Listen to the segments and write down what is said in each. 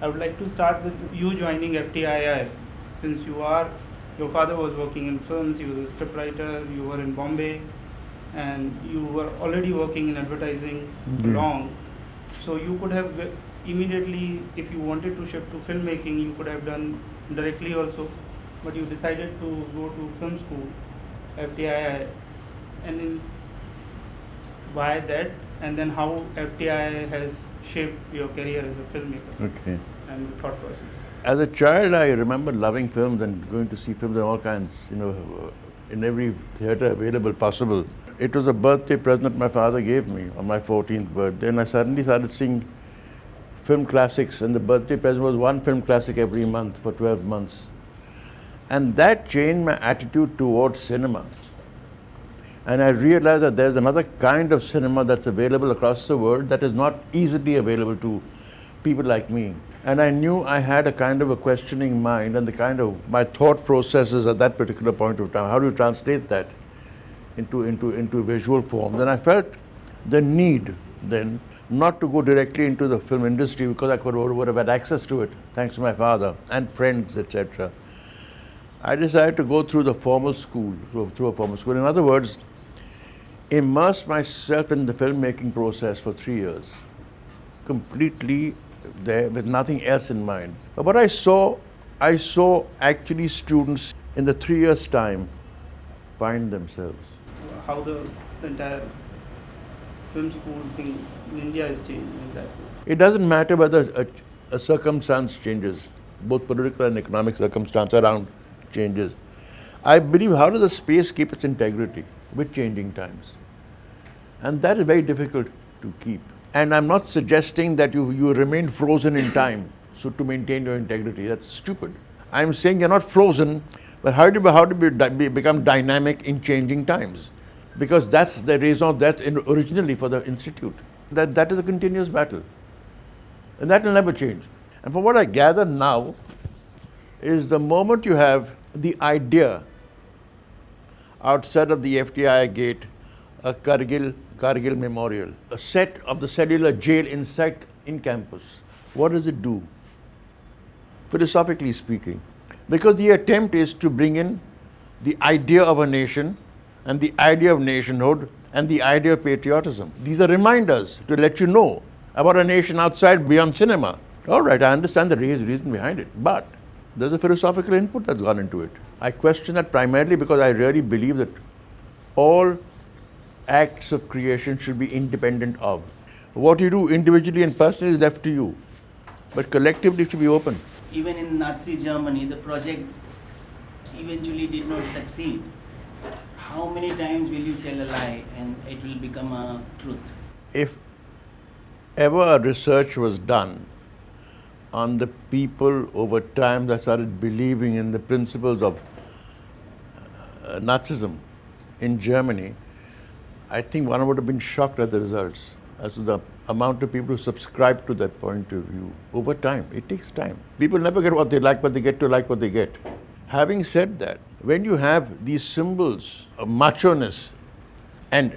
I would like to start with you joining FTII, since your father was working in films, he was a scriptwriter, you were in Bombay, and you were already working in advertising long. So you could have immediately, if you wanted to shift to filmmaking, you could have done directly also, but you decided to go to film school, FTII, and in why that, and then how FTII has shaped your career as a filmmaker. Okay. And the thought process. As a child, I remember loving films and going to see films in all kinds, in every theatre available possible. It was a birthday present that my father gave me on my 14th birthday, and I suddenly started seeing film classics, and the birthday present was one film classic every month for 12 months. And that changed my attitude towards cinema. And I realized that there's another kind of cinema that's available across the world that is not easily available to people like me. And I knew I had a kind of a questioning mind and the kind of my thought processes at that particular point of time. How do you translate that into visual form? Then I felt the need then not to go directly into the film industry because I would have had access to it thanks to my father and friends, etc. I decided to go through the formal school, through a formal school. In other words, immerse myself in the filmmaking process for 3 years, completely there with nothing else in mind. But what I saw actually students in the 3 years' time find themselves. How the entire film school thing in India is changing in that way. It doesn't matter whether a circumstance changes, both political and economic circumstance around changes. I believe, how does the space keep its integrity with changing times? And that is very difficult to keep. And I'm not suggesting that you remain frozen in time so to maintain your integrity. That's stupid. I'm saying you're not frozen, but how do you become dynamic in changing times? Because that's the raison d'etre originally for the institute. That is a continuous battle. And that will never change. And from what I gather now, is the moment you have the idea outside of the FTI gate, a Kargil memorial, a set of the cellular jail in campus, what does it do? Philosophically speaking, because the attempt is to bring in the idea of a nation and the idea of nationhood and the idea of patriotism. These are reminders to let you know about a nation outside, beyond cinema. All right, I understand the reason behind it, but there's a philosophical input that's gone into it. I question that primarily because I really believe that all acts of creation should be independent of. What you do individually and personally is left to you, but collectively it should be open. Even in Nazi Germany, the project eventually did not succeed. How many times will you tell a lie and it will become a truth? If ever a research was done on the people over time that started believing in the principles of Nazism in Germany, I think one would have been shocked at the results as to the amount of people who subscribe to that point of view. Over time, it takes time. People never get what they like, but they get to like what they get. Having said that, when you have these symbols of macho-ness and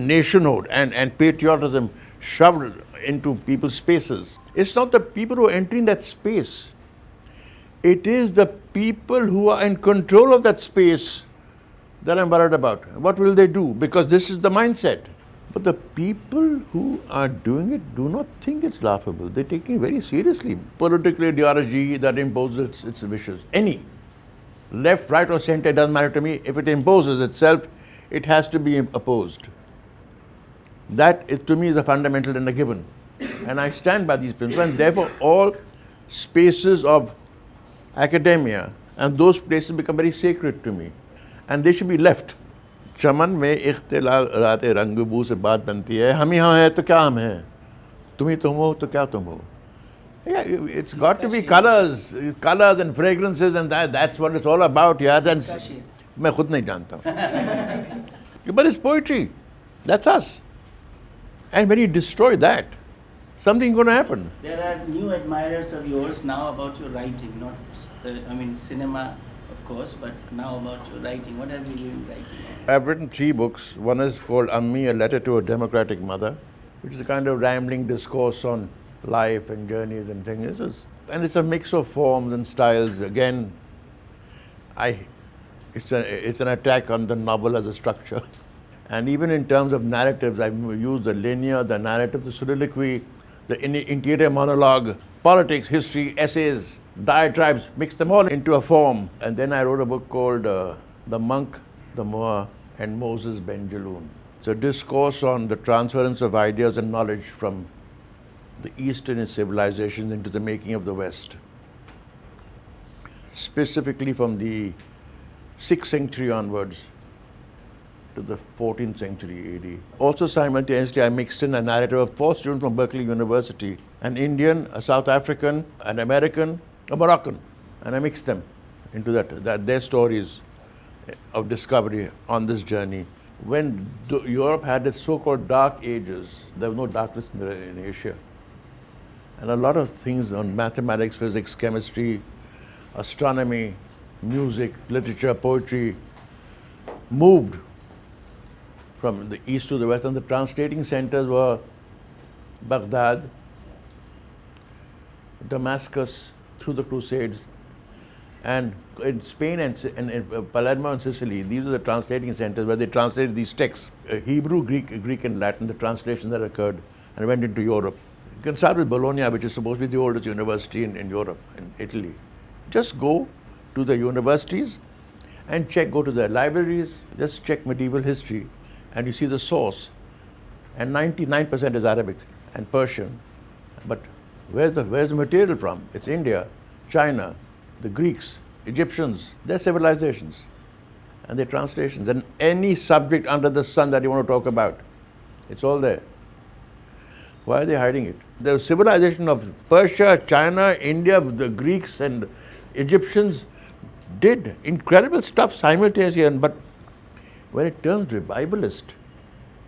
nationhood and patriotism shoved into people's spaces, it's not the people who are entering that space. It is the people who are in control of that space that I'm worried about. What will they do? Because this is the mindset. But the people who are doing it do not think it's laughable. They're taking it very seriously. Political ideology that imposes its wishes. Any. Left, right, or center, doesn't matter to me. If it imposes itself, it has to be opposed. That is, to me, is a fundamental and a given. And I stand by these principles. And therefore, all spaces of academia and those places become very sacred to me. And they should be left. चमन में इख्तिलात रंगबू से बात बनती है हम यहाँ हैं तो क्या हम हैं तुम ही तुम हो तो क्या तुम हो. Yeah, it's got to be colors and fragrances, and that's what it's all about. Yeah, मैं खुद नहीं जानता हूँ. But it's poetry. That's us. And when you destroy that, something's going to happen. There are new admirers of yours now about your writing, not, cinema, of course, but now about your writing. What have you been writing? I've written 3 books. One is called Ammi, A Letter to a Democratic Mother, which is a kind of rambling discourse on life and journeys and things. And it's a mix of forms and styles. Again, it's an attack on the novel as a structure. And even in terms of narratives, I've used the linear, the narrative, the soliloquy, the interior monologue, politics, history, essays, diatribes, mixed them all into a form. And then I wrote a book called The Monk, the Moa, and Moses Ben Jaloon. It's a discourse on the transference of ideas and knowledge from the Eastern civilization into the making of the West, specifically from the 6th century onwards to the 14th century AD. Also simultaneously, I mixed in a narrative of 4 students from Berkeley University, an Indian, a South African, an American, a Moroccan, and I mixed them into that their stories of discovery on this journey. When Europe had its so-called dark ages, there was no darkness in Asia. And a lot of things on mathematics, physics, chemistry, astronomy, music, literature, poetry moved from the east to the west, and the translating centers were Baghdad, Damascus through the Crusades, and in Spain and in Palermo and Sicily. These are the translating centers where they translated these texts, Hebrew, Greek and Latin, the translations that occurred, and went into Europe. You can start with Bologna, which is supposed to be the oldest university in Europe, in Italy. Just go to the universities and go to their libraries, just check medieval history, and you see the source. And 99% is Arabic and Persian. But where's the material from? It's India, China, the Greeks, Egyptians, their civilizations and their translations. And any subject under the sun that you want to talk about, it's all there. Why are they hiding it? The civilization of Persia, China, India, the Greeks and Egyptians did incredible stuff simultaneously, but when it turns revivalist,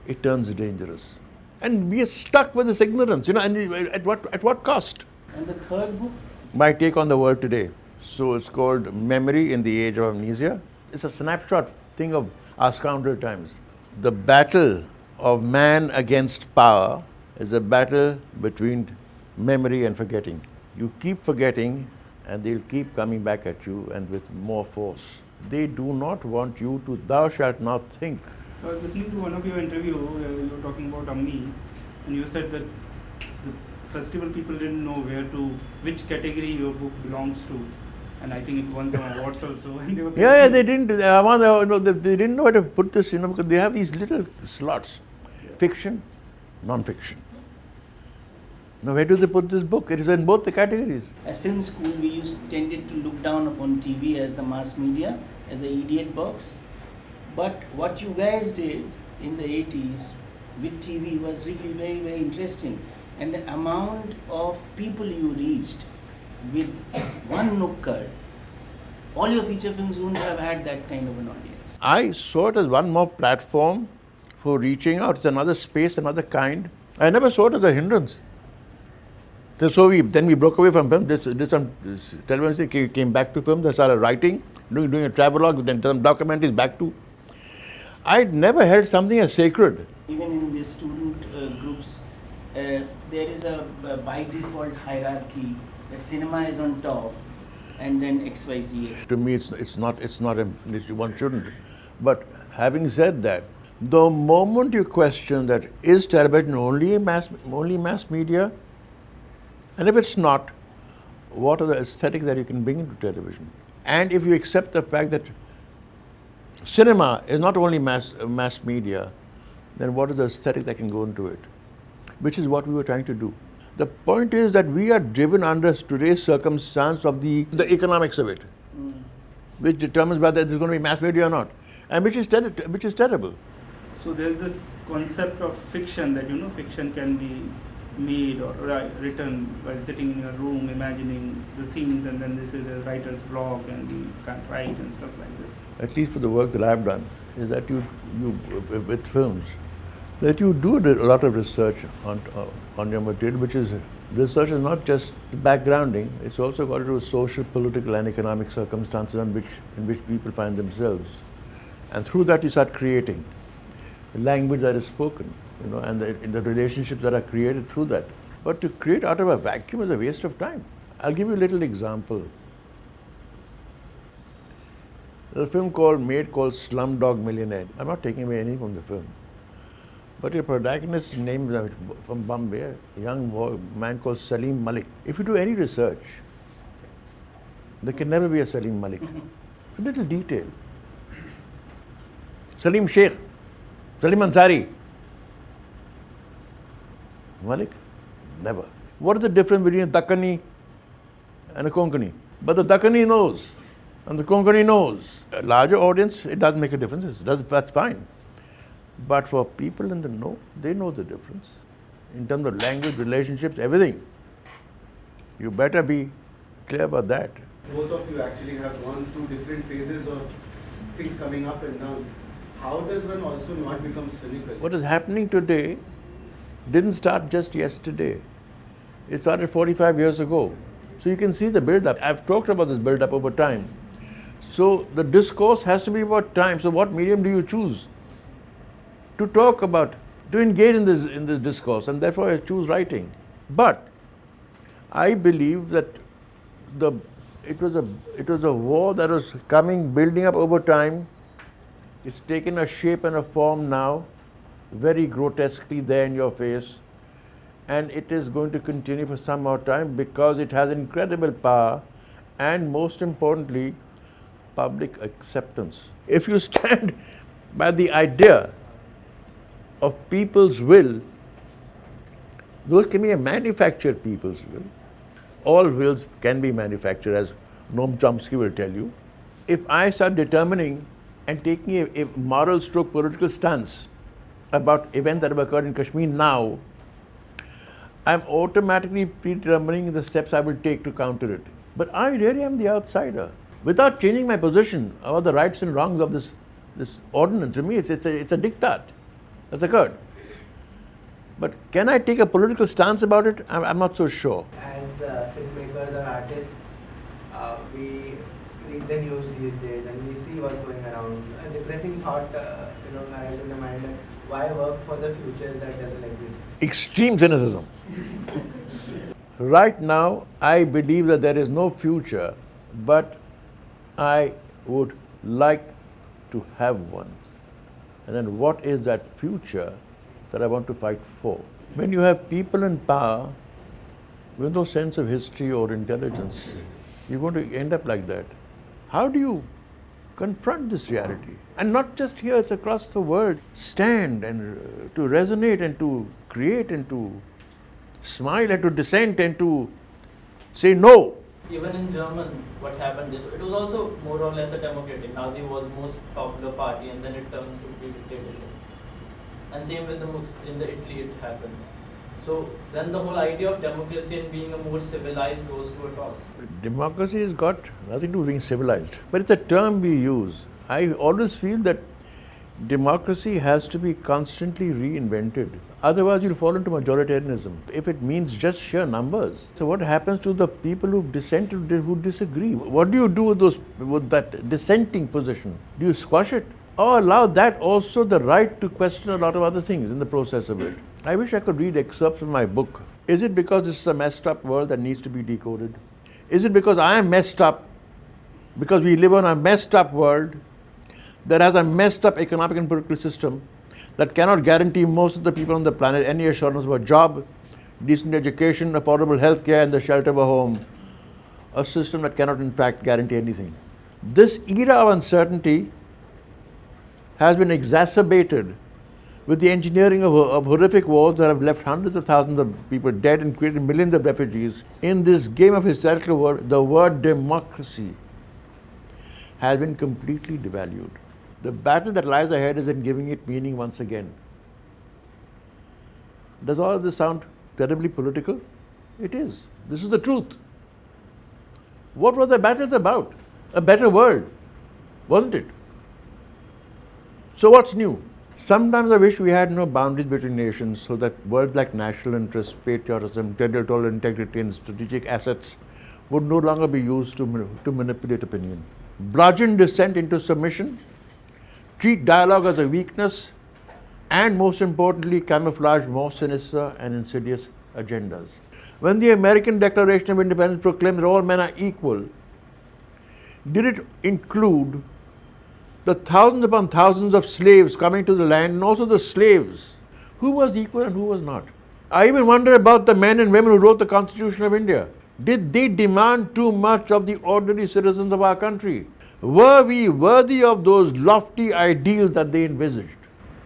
it turns dangerous. And we are stuck with this ignorance, and at what cost? And the third book? My take on the world today. So it's called Memory in the Age of Amnesia. It's a snapshot thing of our scoundrel times. The battle of man against power is a battle between memory and forgetting. You keep forgetting and they'll keep coming back at you and with more force. They do not want you to, thou shalt not think. I was listening to one of your interview where you were talking about Amni, and you said that the festival people didn't know which category your book belongs to. And I think it won some awards also. And they were they didn't. They didn't know where to put this, because they have these little slots: fiction, non-fiction. Now, where do they put this book? It is in both the categories. As film school, we tended to look down upon TV as the mass media, as the idiot box. But what you guys did in the 80s with TV was really very, very interesting. And the amount of people you reached with one Nukkad, all your feature films wouldn't have had that kind of an audience. I saw it as one more platform for reaching out. It's another space, another kind. I never saw it as a hindrance. So then we broke away from film, did some television, came back to film, then started writing, doing a travelogue, then some documentaries back to. I never held something as sacred. Even in the student groups, there is a by default hierarchy that cinema is on top and then XYZ. To me, it's not one shouldn't. But having said that, the moment you question that is television only mass media, and if it's not, what are the aesthetics that you can bring into television? And if you accept the fact that cinema is not only mass media, then what is the aesthetic that can go into it? Which is what we were trying to do. The point is that we are driven under today's circumstance of the economics of it, which determines whether there's going to be mass media or not, and which is terrible. So there's this concept of fiction that fiction can be made or written while sitting in your room, imagining the scenes, and then this is a writer's block, and you can't write and stuff like this. At least for the work that I've done, is that you with films, that you do a lot of research on your material, research is not just backgrounding, it's also got to do with social, political and economic circumstances in which people find themselves. And through that you start creating the language that is spoken, and the relationships that are created through that. But to create out of a vacuum is a waste of time. I'll give you a little example. There's a film made called Slumdog Millionaire. I'm not taking away anything from the film. But your protagonist's name is from Bombay, a young man called Salim Malik. If you do any research, there can never be a Salim Malik. It's a little detail. Salim Sheikh, Salim Ansari. Malik? Never. What is the difference between a Dakkani and a Konkani? But the Dakkani knows, and the Konkani knows. A larger audience, it doesn't make a difference. That's fine. But for people in the know, they know the difference. In terms of language, relationships, everything. You better be clear about that. Both of you actually have gone through different phases of things coming up and down. How does one also not become cynical? What is happening today didn't start just yesterday. It started 45 years ago. So you can see the build-up. I've talked about this build-up over time. So the discourse has to be about time. So what medium do you choose to talk about, to engage in this discourse? And therefore I choose writing. But I believe that it was a war that was building up over time. It's taken a shape and a form now, very grotesquely there in your face, and it is going to continue for some more time because it has incredible power and, most importantly, public acceptance. If you stand by the idea of people's will, those can be a manufactured people's will. All wills can be manufactured, as Noam Chomsky will tell you. If I start determining and taking a moral stroke political stance about events that have occurred in Kashmir now, I'm automatically predetermining the steps I will take to counter it. But I really am the outsider. Without changing my position about the rights and wrongs of this ordinance, to me it's a diktat that's occurred. But can I take a political stance about it? I'm not so sure. As filmmakers or artists, we read the news these days and we see what's going around. A depressing thought, arrives in the mind that why work for the future that doesn't exist? Extreme cynicism. Right now, I believe that there is no future, but I would like to have one. And then what is that future that I want to fight for? When you have people in power with no sense of history or intelligence, you're going to end up like that. How do you confront this reality? And not just here, it's across the world. Stand and to resonate and to create and to smile and to dissent and to say no. Even in German, what happened, it was also more or less a democratic. Nazi was most popular party and then it turns to be dictatorship. And same with in the Italy it happened. So then the whole idea of democracy and being a more civilized goes to a toss. Democracy has got nothing to do with being civilized. But it's a term we use. I always feel that democracy has to be constantly reinvented. Otherwise, you'll fall into majoritarianism if it means just sheer numbers. So what happens to the people who dissented, who disagree? What do you do with that dissenting position? Do you squash it? Or allow that also the right to question a lot of other things in the process of it? I wish I could read excerpts from my book. Is it because this is a messed up world that needs to be decoded? Is it because I am messed up, because we live in a messed up world that has a messed up economic and political system that cannot guarantee most of the people on the planet any assurance of a job, decent education, affordable health care, and the shelter of a home? A system that cannot in fact guarantee anything. This era of uncertainty has been exacerbated with the engineering of horrific wars that have left hundreds of thousands of people dead and created millions of refugees. In this game of hysterical war, the word democracy has been completely devalued. The battle that lies ahead is in giving it meaning once again. Does all of this sound terribly political? It is. This is the truth. What were the battles about? A better world, wasn't it? So what's new? Sometimes I wish we had no boundaries between nations so that words like national interest, patriotism, territorial integrity and strategic assets would no longer be used to manipulate opinion. Bludgeon dissent into submission, treat dialogue as a weakness, and most importantly, camouflage more sinister and insidious agendas. When the American Declaration of Independence proclaimed that all men are equal, did it include the thousands upon thousands of slaves coming to the land and also the slaves? Who was equal and who was not? I even wonder about the men and women who wrote the Constitution of India. Did they demand too much of the ordinary citizens of our country? Were we worthy of those lofty ideals that they envisaged?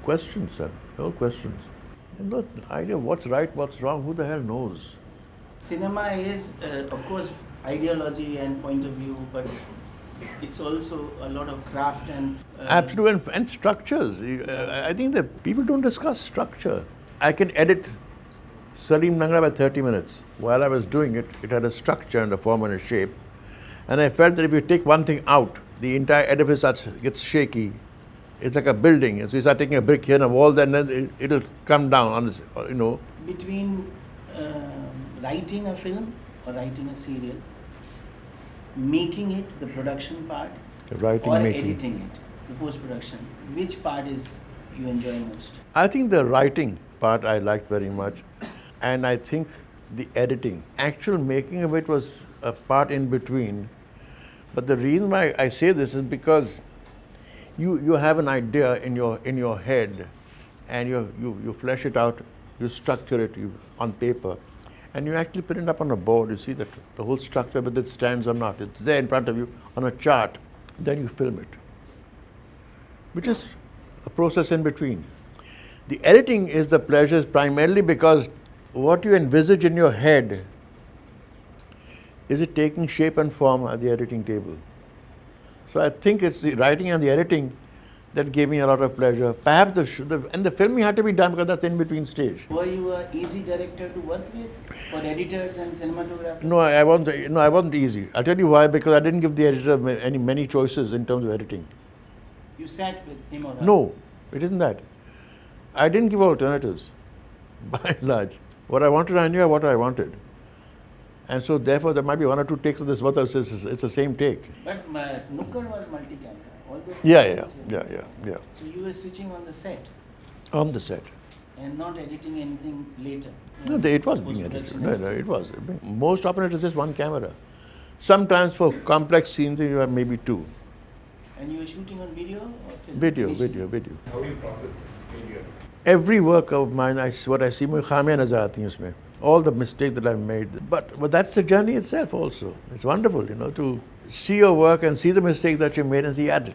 Questions, sir. No questions. And no idea what's right, what's wrong, who the hell knows? Cinema is, of course, ideology and point of view, but it's also a lot of craft and Absolute and structures. I think that people don't discuss structure. I can edit Salim Nangra by 30 minutes. While I was doing it, it had a structure and a form and a shape. And I felt that if you take one thing out, the entire edifice gets shaky. It's like a building. So you start taking a brick here and a wall, then it'll come down on this, you know. between writing a film or writing a serial, making it, the production part, Writing, or making. editing it, the post-production, which part is you enjoy most? I think the writing part I liked very much. And I think the editing, actual making of it was a part in between. But the reason why I say this is because you have an idea in your head, and you flesh it out, you structure it on paper, and you actually put it up on a board. You see that the whole structure, whether it stands or not, it's there in front of you on a chart. Then you film it, which is a process in between. The editing is the pleasure primarily because what you envisage in your head, is it taking shape and form at the editing table? So I think it's the writing and the editing that gave me a lot of pleasure. Perhaps the filming had to be done because that's the in-between stage. Were you an easy director to work with for editors and cinematographers? No, I wasn't easy. I'll tell you why, because I didn't give the editor many choices in terms of editing. You sat with him or her? No, it isn't that. I didn't give alternatives, by and large. What I wanted, I knew what I wanted. And so therefore there might be one or two takes of this, but it's the same take. But Nukkad was multi-camera. All those Yeah. things were- So So you were switching on the set on the set. and not editing anything later? No, it was being edited. No, it was. Most often it was just one camera. Sometimes for complex scenes you have maybe two. And you were shooting on video or film? Video. How do you process failures? Every work of mine, what I see, khamiyan nazar aati hain usme. All the mistakes that I've made. But that's the journey itself also. It's wonderful, to see your work and see the mistakes that you made and see, had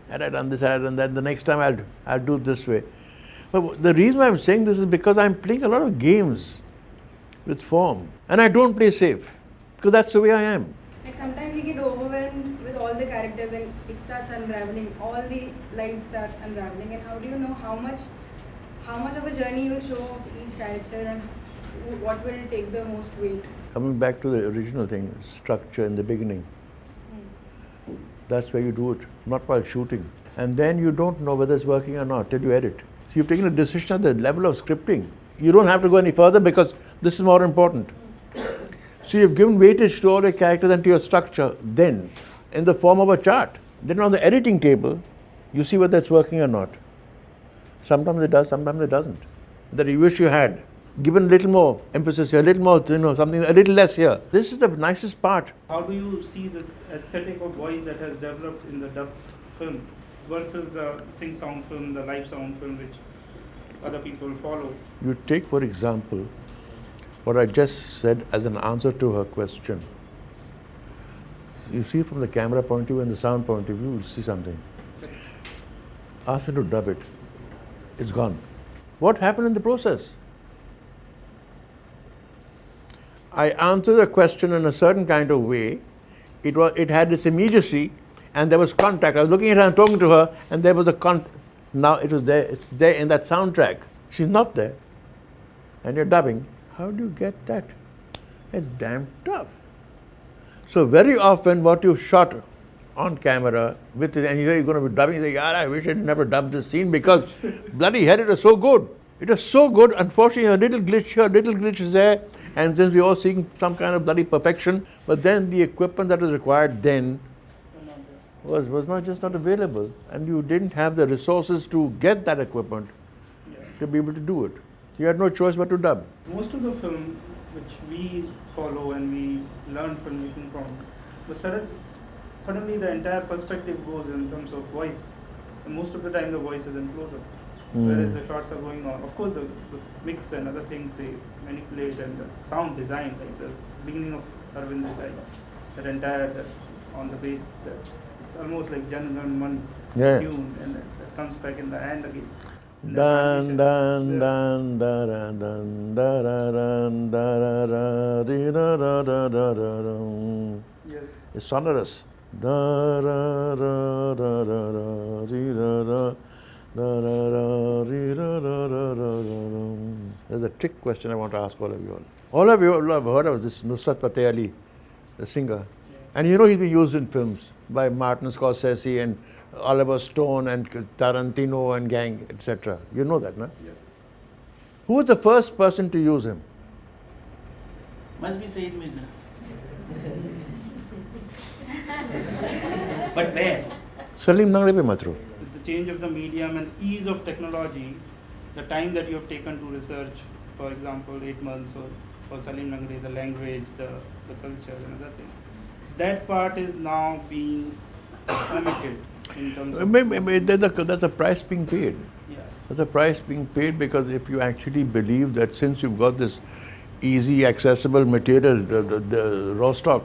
I done this, had I done that, the next time I'll do it this way. But the reason why I'm saying this is because I'm playing a lot of games with form. And I don't play safe, because that's the way I am. Like sometimes you get overwhelmed with all the characters and it starts unraveling. All the lines start unraveling. And how do you know how much of a journey you'll show of each character and what will take the most weight? Coming back to the original thing, structure in the beginning. That's where you do it, not while shooting. And then you don't know whether it's working or not till you edit. So you've taken a decision at the level of scripting. You don't have to go any further because this is more important. So you've given weightage to all your characters and to your structure then in the form of a chart. Then on the editing table, you see whether it's working or not. Sometimes it does, sometimes it doesn't. That you wish you had given a little more emphasis here, a little more, something, a little less here. This is the nicest part. How do you see this aesthetic of voice that has developed in the dub film versus the sing-song film, the live sound film, which other people follow? You take, for example, what I just said as an answer to her question. You see from the camera point of view and the sound point of view, you see something. Ask her to dub it. It's gone. What happened in the process? I answered the question in a certain kind of way. It had its immediacy, and there was contact. I was looking at her and talking to her, and there was now it was there. It's there in that soundtrack. She's not there, and you're dubbing. How do you get that? It's damn tough. So very often, what you shot on camera with it, and you're going to be dubbing, you say, "Yeah, I wish I'd never dubbed this scene because bloody hell, it was so good. It was so good. Unfortunately, a little glitch here, a little glitch is there." And since we're all seeking some kind of bloody perfection, but then the equipment that was required then was not available, and you didn't have the resources to get that equipment to be able to do it. You had no choice but to dub. Most of the film which we follow and we learn filmmaking from, but suddenly the entire perspective goes in terms of voice. And most of the time the voice is in close-up. Whereas the shots are going on. Of course the mix and other things they manipulate, and the sound design, like the beginning of Arvind Desai, that entire on the bass, it's almost like Jan Gan Man Yeah. tune, and that comes back in the end again. And Dan that dan transition, dan da da dan da da dan da da da di da da da da da dum. yes. It's sonorous. Da da da da da da di da da da da da di da da da da da dum. There's a trick question I want to ask all of you all. All of you all have heard of this Nusrat Fateh Ali, the singer. And you know he's been used in films by Martin Scorsese and Oliver Stone and Tarantino and gang, etc. You know that, no? Yeah. Who was the first person to use him? Must be Saeed Mirza. But where? Salim Nangre pe matro. With the change of the medium and ease of technology, the time that you have taken to research, for example, 8 months or for Salim Nangre, the language, the culture and other things, that part is now being limited in terms of That's a price being paid. yeah. There's a price being paid because if you actually believe that since you've got this easy, accessible material, the raw stock,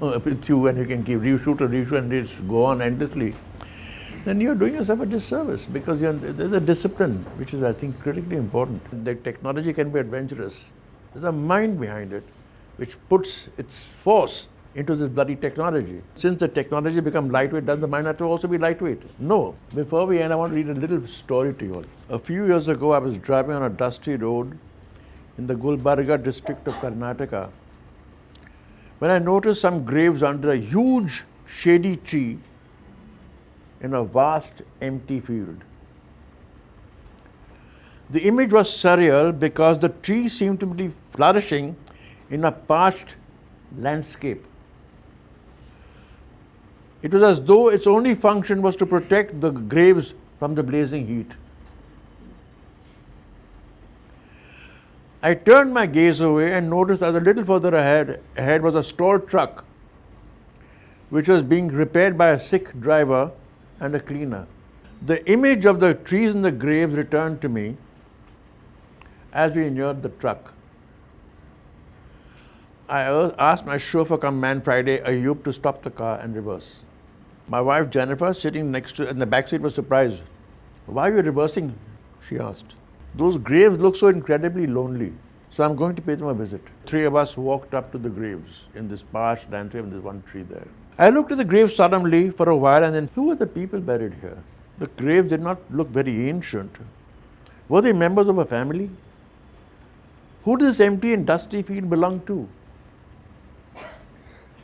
with you, and you can keep reshoot and just go on endlessly, then you're doing yourself a disservice because there's a discipline which is, I think, critically important. The technology can be adventurous. There's a mind behind it which puts its force into this bloody technology. Since the technology become lightweight, does the mind have to also be lightweight? No. Before we end, I want to read a little story to you all. A few years ago, I was driving on a dusty road in the Gulbarga district of Karnataka when I noticed some graves under a huge shady tree in a vast empty field. The image was surreal because the tree seemed to be flourishing in a parched landscape. It was as though its only function was to protect the graves from the blazing heat. I turned my gaze away and noticed that a little further ahead was a stalled truck which was being repaired by a sick driver and a cleaner. The image of the trees and the graves returned to me as we neared the truck. I asked my chauffeur come man Friday, Ayub, to stop the car and reverse. My wife Jennifer, sitting next to in the back seat, was surprised. Why are you reversing? She asked. Those graves look so incredibly lonely, so I'm going to pay them a visit. 3 of us walked up to the graves in this parched landscape, and there's one tree there. I looked at the graves solemnly for a while and then, who were the people buried here? The graves did not look very ancient. Were they members of a family? Who did this empty and dusty field belong to?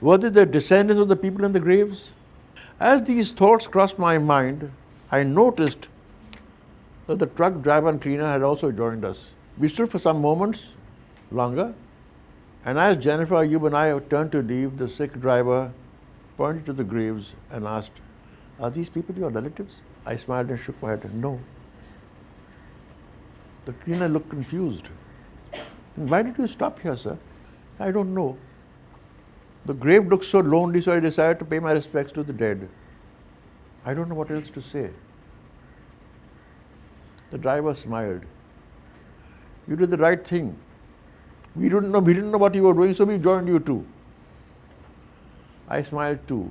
Were they the descendants of the people in the graves? As these thoughts crossed my mind, I noticed that the truck driver and cleaner had also joined us. We stood for some moments longer, and as Jennifer, Ayub and I turned to leave, the sick driver pointed to the graves and asked, "Are these people your relatives?" I smiled and shook my head. No. The cleaner looked confused. "Why did you stop here, sir?" "I don't know. The grave looks so lonely, so I decided to pay my respects to the dead. I don't know what else to say." The driver smiled. "You did the right thing. We didn't know what you were doing, so we joined you too." I smiled too.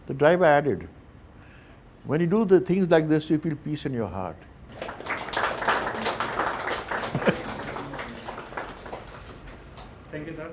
The driver added, "When you do the things like this, you feel peace in your heart." Thank you, sir.